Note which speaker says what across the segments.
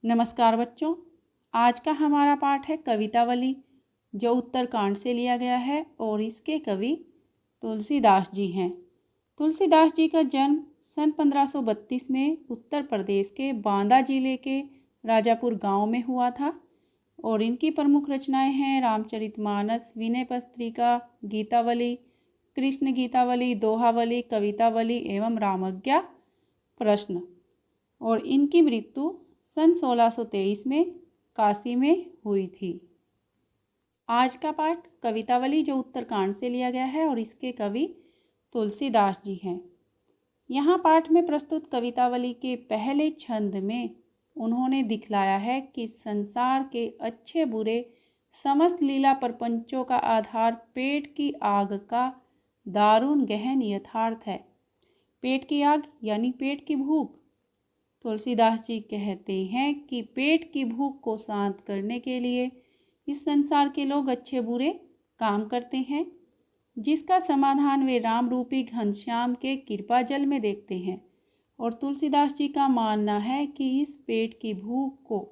Speaker 1: नमस्कार बच्चों, आज का हमारा पाठ है कवितावली, जो उत्तरकांड से लिया गया है और इसके कवि तुलसीदास जी हैं। तुलसीदास जी का जन्म सन 1532 में उत्तर प्रदेश के बांदा जिले के राजापुर गांव में हुआ था और इनकी प्रमुख रचनाएं हैं रामचरितमानस, विनय पत्रिका, गीतावली, कृष्ण गीतावली, दोहावली, कवितावली एवं रामज्ञा प्रश्न। और इनकी मृत्यु सन 1623 में काशी में हुई थी। आज का पाठ कवितावली जो उत्तरकांड से लिया गया है और इसके कवि तुलसीदास जी हैं। यहाँ पाठ में प्रस्तुत कवितावली के पहले छंद में उन्होंने दिखलाया है कि संसार के अच्छे बुरे समस्त लीला प्रपंचों का आधार पेट की आग का दारुण गहन यथार्थ है। पेट की आग यानी पेट की भूख। तुलसीदास जी कहते हैं कि पेट की भूख को शांत करने के लिए इस संसार के लोग अच्छे बुरे काम करते हैं, जिसका समाधान वे राम रूपी घनश्याम के कृपा जल में देखते हैं। और तुलसीदास जी का मानना है कि इस पेट की भूख को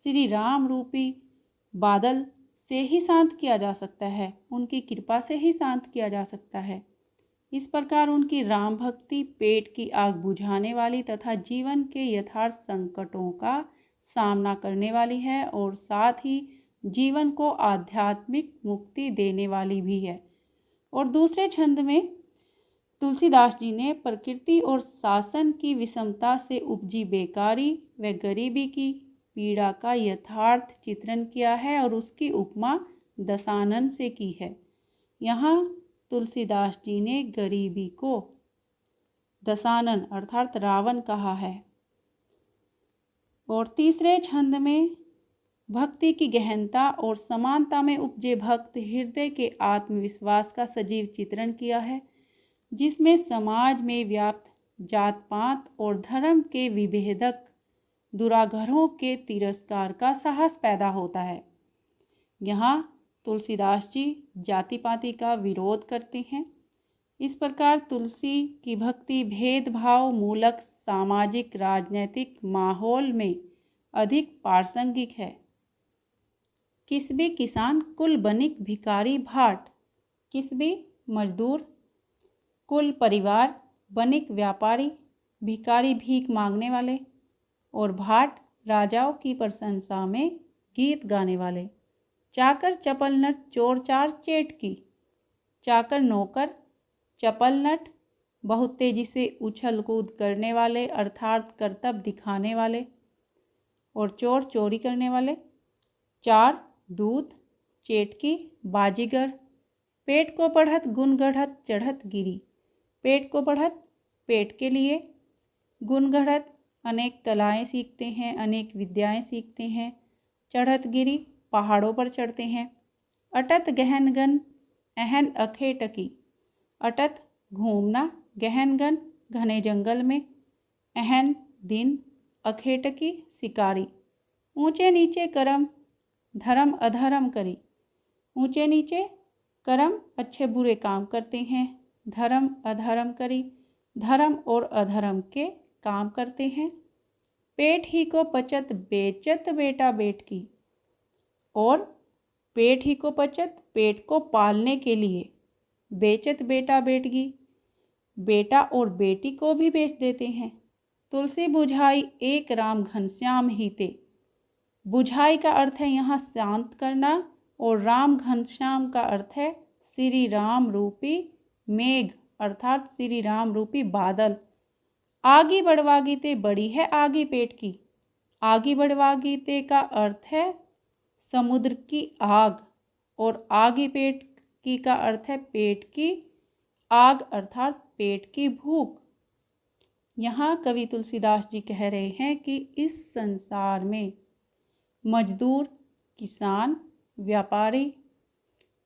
Speaker 1: श्री राम रूपी बादल से ही शांत किया जा सकता है, उनकी कृपा से ही शांत किया जा सकता है। इस प्रकार उनकी राम भक्ति पेट की आग बुझाने वाली तथा जीवन के यथार्थ संकटों का सामना करने वाली है और साथ ही जीवन को आध्यात्मिक मुक्ति देने वाली भी है। और दूसरे छंद में तुलसीदास जी ने प्रकृति और शासन की विषमता से उपजी बेकारी व गरीबी की पीड़ा का यथार्थ चित्रण किया है और उसकी उपमा दशानन से की है। यहाँ तुलसीदास जी ने गरीबी को दशानन अर्थात रावण कहा है। और तीसरे छंद में भक्ति की गहनता और समानता में उपजे भक्त हृदय के आत्मविश्वास का सजीव चित्रण किया है, जिसमें समाज में व्याप्त जात पात और धर्म के विभेदक दुराग्रहों के तिरस्कार का साहस पैदा होता है। यहाँ तुलसीदास जी जाति पाति का विरोध करते हैं। इस प्रकार तुलसी की भक्ति भेदभाव मूलक सामाजिक राजनैतिक माहौल में अधिक प्रासंगिक है। किसबी किसान कुल बनिक भिकारी भाट, किसबी मजदूर, कुल परिवार, बनिक व्यापारी, भिकारी भीख मांगने वाले और भाट राजाओं की प्रशंसा में गीत गाने वाले। चाकर चपल नट चोर चार चेटकी, चाकर नौकर चपल नट बहुत तेजी से उछल कूद करने वाले अर्थात करतब दिखाने वाले और चोर चोरी करने वाले। चार दूत, चेटकी बाजीगर, पेट को बढ़त गुण गढ़त चढ़त गिरी, पेट को बढ़त पेट के लिए, गुण गढ़त अनेक कलाएं सीखते हैं, अनेक विद्याएं सीखते हैं, चढ़त गिरी पहाड़ों पर चढ़ते हैं। अटत गहनगन अहन अखेटकी, अटत घूमना, गहनगन घने जंगल में, अहन दिन, अखेटकी शिकारी। ऊंचे नीचे कर्म धर्म अधर्म करी, ऊंचे नीचे कर्म अच्छे बुरे काम करते हैं, धर्म अधर्म करी धर्म और अधर्म के काम करते हैं। पेट ही को पचत बेचत बेटा बेट की, और पेट ही को पचत पेट को पालने के लिए बेचत बेटा बेटगी, बेटा और बेटी को भी बेच देते हैं। तुलसी बुझाई एक राम घनश्याम ही ते, बुझाई का अर्थ है यहाँ शांत करना और राम घनश्याम का अर्थ है श्री राम रूपी मेघ अर्थात श्री राम रूपी बादल। आगी बढ़वागी ते बड़ी है आगी पेट की, आगी बढ़वागी ते का अर्थ है समुद्र की आग और आगी पेट की का अर्थ है पेट की आग अर्थात पेट की भूख। यहाँ कवि तुलसीदास जी कह रहे हैं कि इस संसार में मजदूर, किसान, व्यापारी,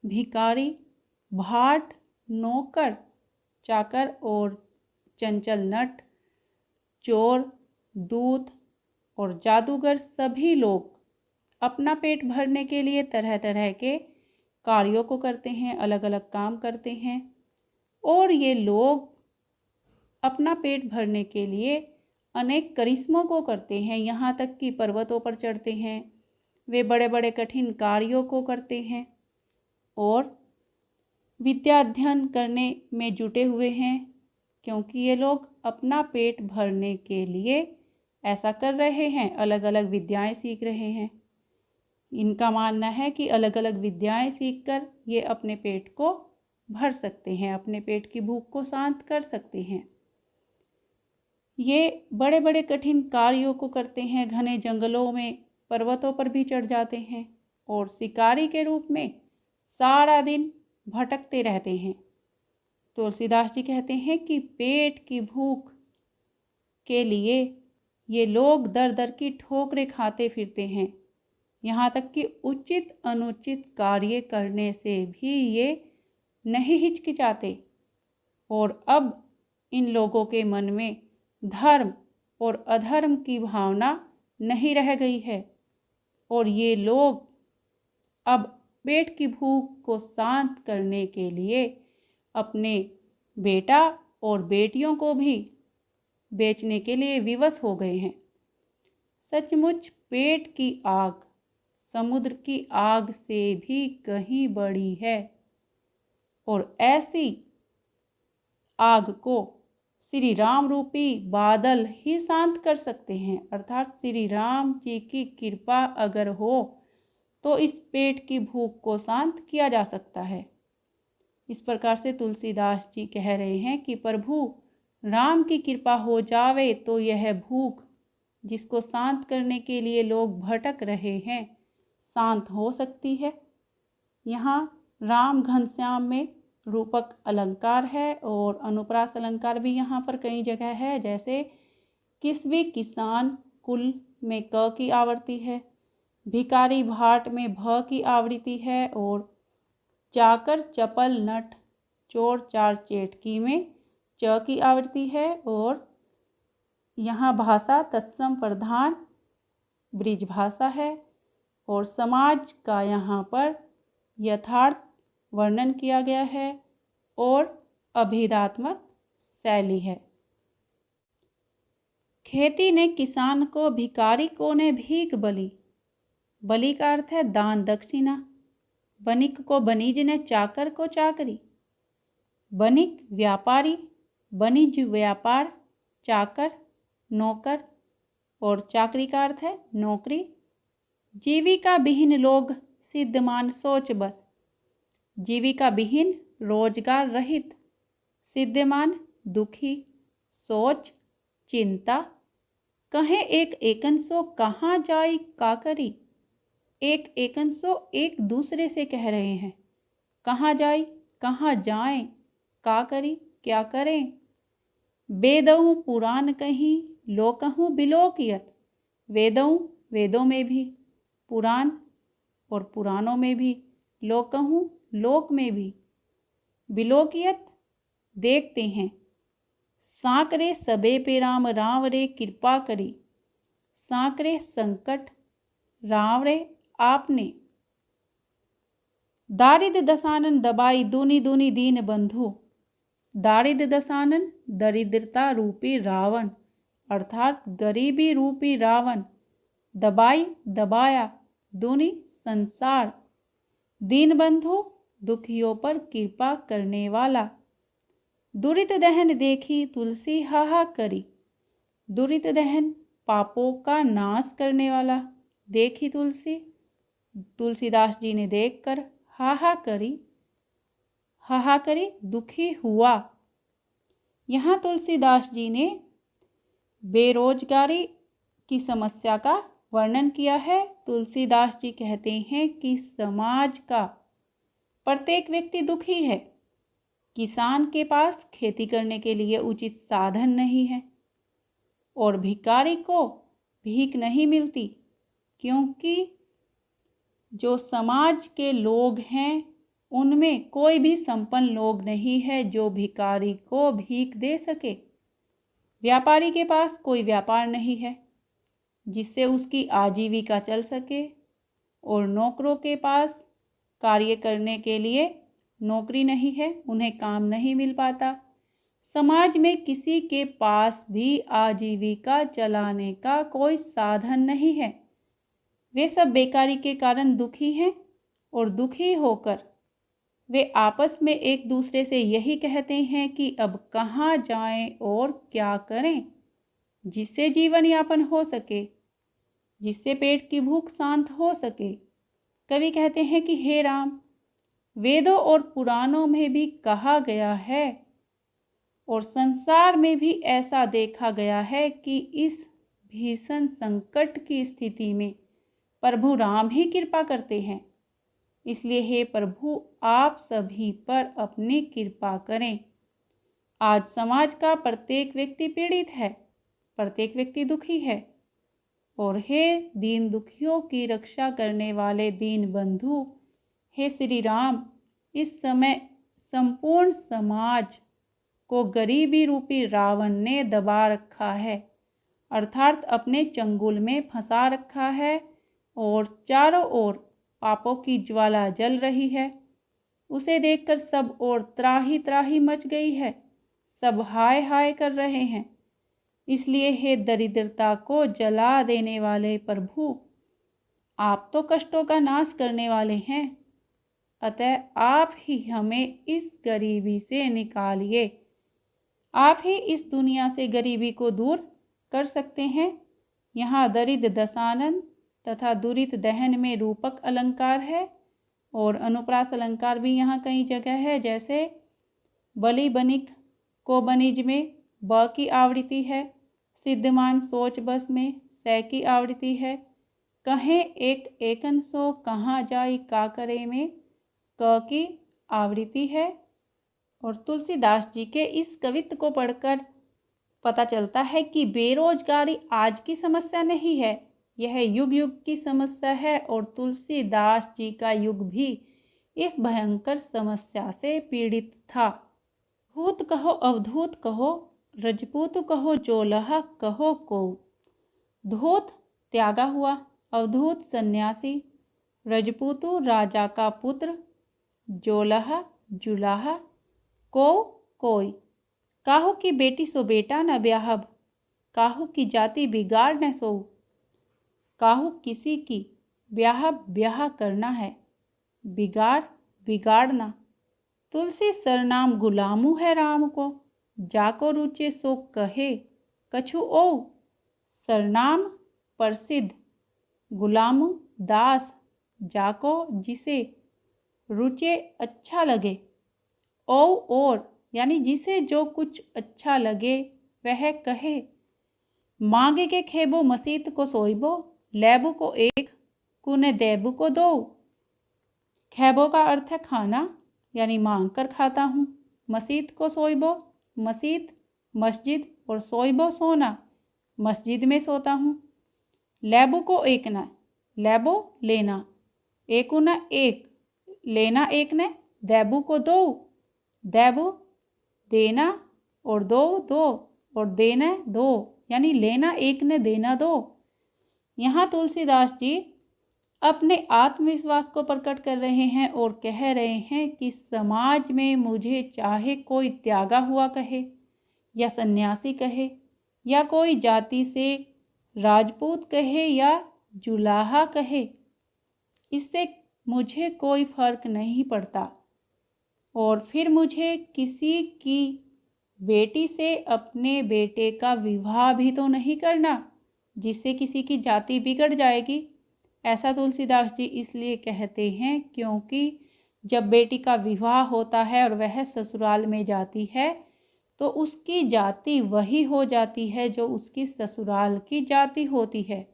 Speaker 1: भिखारी, भाट, नौकर, चाकर और चंचल नट, चोर, दूत और जादूगर सभी लोग अपना पेट भरने के लिए तरह तरह के कार्यों को करते हैं, अलग अलग काम करते हैं। और ये लोग अपना पेट भरने के लिए अनेक करिश्मों को करते हैं, यहाँ तक कि पर्वतों पर चढ़ते हैं, वे बड़े बड़े कठिन कार्यों को करते हैं और विद्या अध्ययन करने में जुटे हुए हैं, क्योंकि ये लोग अपना पेट भरने के लिए ऐसा कर रहे हैं, अलग अलग विद्याएं सीख रहे हैं। इनका मानना है कि अलग अलग विद्याएं सीखकर ये अपने पेट को भर सकते हैं, अपने पेट की भूख को शांत कर सकते हैं। ये बड़े बड़े कठिन कार्यों को करते हैं, घने जंगलों में, पर्वतों पर भी चढ़ जाते हैं और शिकारी के रूप में सारा दिन भटकते रहते हैं। तुलसीदास जी कहते हैं कि पेट की भूख के लिए ये लोग दर दर की ठोकरें खाते फिरते हैं, यहाँ तक कि उचित अनुचित कार्य करने से भी ये नहीं हिचकिचाते। और अब इन लोगों के मन में धर्म और अधर्म की भावना नहीं रह गई है और ये लोग अब पेट की भूख को शांत करने के लिए अपने बेटा और बेटियों को भी बेचने के लिए विवश हो गए हैं। सचमुच पेट की आग समुद्र की आग से भी कहीं बड़ी है और ऐसी आग को श्री राम रूपी बादल ही शांत कर सकते हैं, अर्थात श्री राम जी की कृपा अगर हो तो इस पेट की भूख को शांत किया जा सकता है। इस प्रकार से तुलसीदास जी कह रहे हैं कि प्रभु राम की कृपा हो जावे तो यह भूख जिसको शांत करने के लिए लोग भटक रहे हैं शांत हो सकती है। यहाँ राम घनश्याम में रूपक अलंकार है और अनुप्रास अलंकार भी यहाँ पर कई जगह है, जैसे किसवी किसान कुल में क की आवृत्ति है, भिकारी भाट में भ की आवृत्ति है और चाकर चपल नट चोर चार चेटकी में च की आवृत्ति है। और यहाँ भाषा तत्सम प्रधान ब्रिज भाषा है और समाज का यहाँ पर यथार्थ वर्णन किया गया है और अभिधात्मक शैली है। खेती ने किसान को, भिकारी को ने भीख बली। बलि का अर्थ है दान दक्षिणा। बनिक को बनिज ने, चाकर को चाकरी। बनिक व्यापारी, बनिज व्यापार, चाकर नौकर और चाकरी का अर्थ है नौकरी। जीविका विहीन लोग सिद्धमान सोच बस। जीविका विहीन रोजगार रहित, सिद्धमान दुखी, सोच चिंता। कहे एक एकन सो कहाँ जाई का करी। एक एकन सो एक दूसरे से कह रहे हैं, कहाँ जाई कहाँ जाएं, का करी क्या करें। वेदऊ पुराण कहीं, लोकहूँ बिलोकियत। वेदऊ वेदों में भी, पुराण और पुराणों में भी, लोकहूँ लोक में भी, बिलोकियत देखते हैं। सांकरे सबे पे राम, राम रे कृपा करी। सांकरे संकट, राम रे आपने। दारिद्र दशानन दबाई, दूनी दूनी दीन बंधु। दारिद्र दशानन दरिद्रता रूपी रावण, अर्थात गरीबी रूपी रावण। दबाई दबाया, दूनी संसार। दीन बंधु दुखियों पर कृपा करने वाला। दुरित दहन देखी तुलसी हाहा करी। दुरित दहन पापों का नाश करने वाला देखी तुलसी, तुलसीदास जी ने देखकर हाहा करी दुखी हुआ। यहाँ तुलसीदास जी ने बेरोजगारी की समस्या का वर्णन किया है। तुलसीदास जी कहते हैं कि समाज का प्रत्येक व्यक्ति दुखी है। किसान के पास खेती करने के लिए उचित साधन नहीं है और भिखारी को भीख नहीं मिलती, क्योंकि जो समाज के लोग हैं उनमें कोई भी संपन्न लोग नहीं है जो भिखारी को भीख दे सके। व्यापारी के पास कोई व्यापार नहीं है जिससे उसकी आजीविका चल सके और नौकरों के पास कार्य करने के लिए नौकरी नहीं है, उन्हें काम नहीं मिल पाता। समाज में किसी के पास भी आजीविका चलाने का कोई साधन नहीं है। वे सब बेकारी के कारण दुखी हैं और दुखी होकर वे आपस में एक दूसरे से यही कहते हैं कि अब कहाँ जाएं और क्या करें जिससे जीवन यापन हो सके, जिससे पेट की भूख शांत हो सके। कवि कहते हैं कि हे राम, वेदों और पुराणों में भी कहा गया है और संसार में भी ऐसा देखा गया है कि इस भीषण संकट की स्थिति में प्रभु राम ही कृपा करते हैं। इसलिए हे प्रभु, आप सभी पर अपनी कृपा करें। आज समाज का प्रत्येक व्यक्ति पीड़ित है, प्रत्येक व्यक्ति दुखी है, और हे दीन दुखियों की रक्षा करने वाले दीन बंधु, हे श्री राम, इस समय संपूर्ण समाज को गरीबी रूपी रावण ने दबा रखा है, अर्थात अपने चंगुल में फंसा रखा है और चारों ओर पापों की ज्वाला जल रही है। उसे देखकर सब ओर त्राही त्राही मच गई है, सब हाय हाय कर रहे हैं। इसलिए हे दरिद्रता को जला देने वाले प्रभु, आप तो कष्टों का नाश करने वाले हैं, अतः आप ही हमें इस गरीबी से निकालिए। आप ही इस दुनिया से गरीबी को दूर कर सकते हैं। यहाँ दरिद्र दशानन तथा दुरित दहन में रूपक अलंकार है और अनुप्रास अलंकार भी यहाँ कई जगह है। जैसे बलि बनिक को बनिज में ब की आवृत्ति है, सिद्धमान सोच बस में सै की आवृत्ति है, कहें एक एकन सो कहाँ जाई का करे में क की आवृत्ति है। और तुलसीदास जी के इस कवित्व को पढ़कर पता चलता है कि बेरोजगारी आज की समस्या नहीं है, यह युग युग की समस्या है और तुलसीदास जी का युग भी इस भयंकर समस्या से पीड़ित था। भूत कहो अवधूत कहो, रजपूत कहो जोलहा कहो को। धूत त्यागा हुआ, अवधूत सन्यासी, रजपूतु राजा का पुत्र, जोलहा जुलाहा, को कोई। काहू की बेटी सो बेटा न ब्याहब, काहू की जाति बिगाड़ न सो। काहू किसी की ब्याह ब्याह करना है, बिगाड़ बिगाड़ना। तुलसी सरनाम गुलामू है राम को, जाको रुचे सो कहे कछु ओ। सरनाम प्रसिद्ध, गुलामू दास, जाको जिसे, रुचे अच्छा लगे, ओ और यानी जिसे जो कुछ अच्छा लगे वह कहे। मांगे के खेबो मसीत को सोइबो, लेबू को एक कुने देबू को दो। खेबो का अर्थ है खाना, यानी मांग कर खाता हूँ। मसीत को सोइबो, मसीत मस्जिद और सोइबो सोना, मस्जिद में सोता हूँ। लेबू को एक न, लेबो लेना, एक न एक, लेना एक न, देबू को दो, देबू देना और दो दो और देना दो, यानी लेना एक ने देना दो। यहाँ तुलसीदास जी अपने आत्मविश्वास को प्रकट कर रहे हैं और कह रहे हैं कि समाज में मुझे चाहे कोई त्यागा हुआ कहे या सन्यासी कहे या कोई जाति से राजपूत कहे या जुलाहा कहे, इससे मुझे कोई फर्क नहीं पड़ता। और फिर मुझे किसी की बेटी से अपने बेटे का विवाह भी तो नहीं करना जिससे किसी की जाति बिगड़ जाएगी। ऐसा तुलसीदास जी इसलिए कहते हैं क्योंकि जब बेटी का विवाह होता है और वह ससुराल में जाती है तो उसकी जाति वही हो जाती है जो उसकी ससुराल की जाति होती है।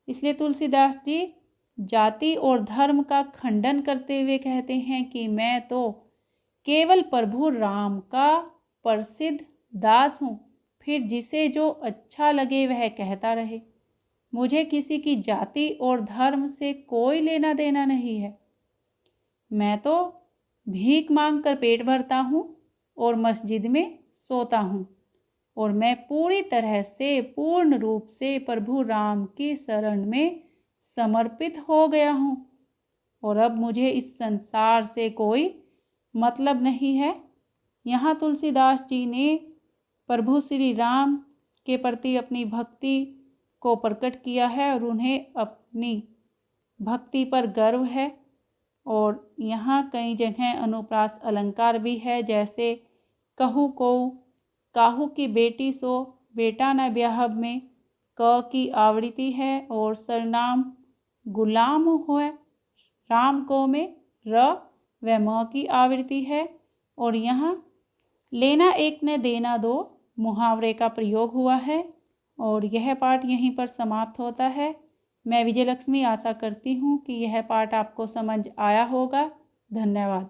Speaker 1: इसलिए तुलसीदास जी जाति और धर्म का खंडन करते हुए कहते हैं कि मैं तो केवल प्रभु राम का प्रसिद्ध दास हूँ, फिर जिसे जो अच्छा लगे वह कहता रहे। मुझे किसी की जाति और धर्म से कोई लेना देना नहीं है। मैं तो भीख मांग कर पेट भरता हूँ और मस्जिद में सोता हूँ और मैं पूरी तरह से पूर्ण रूप से प्रभु राम की शरण में समर्पित हो गया हूँ और अब मुझे इस संसार से कोई मतलब नहीं है। यहाँ तुलसीदास जी ने प्रभु श्री राम के प्रति अपनी भक्ति को प्रकट किया है और उन्हें अपनी भक्ति पर गर्व है। और यहाँ कई जगह अनुप्रास अलंकार भी है, जैसे कहूँ को काहू की बेटी सो बेटा न ब्याहब में क की आवृत्ति है, और सरनाम गुलाम हो राम को में र व म की आवृत्ति है। और यहाँ लेना एक न देना दो मुहावरे का प्रयोग हुआ है। और यह पाठ यहीं पर समाप्त होता है। मैं विजयलक्ष्मी आशा करती हूँ कि यह पाठ आपको समझ आया होगा। धन्यवाद।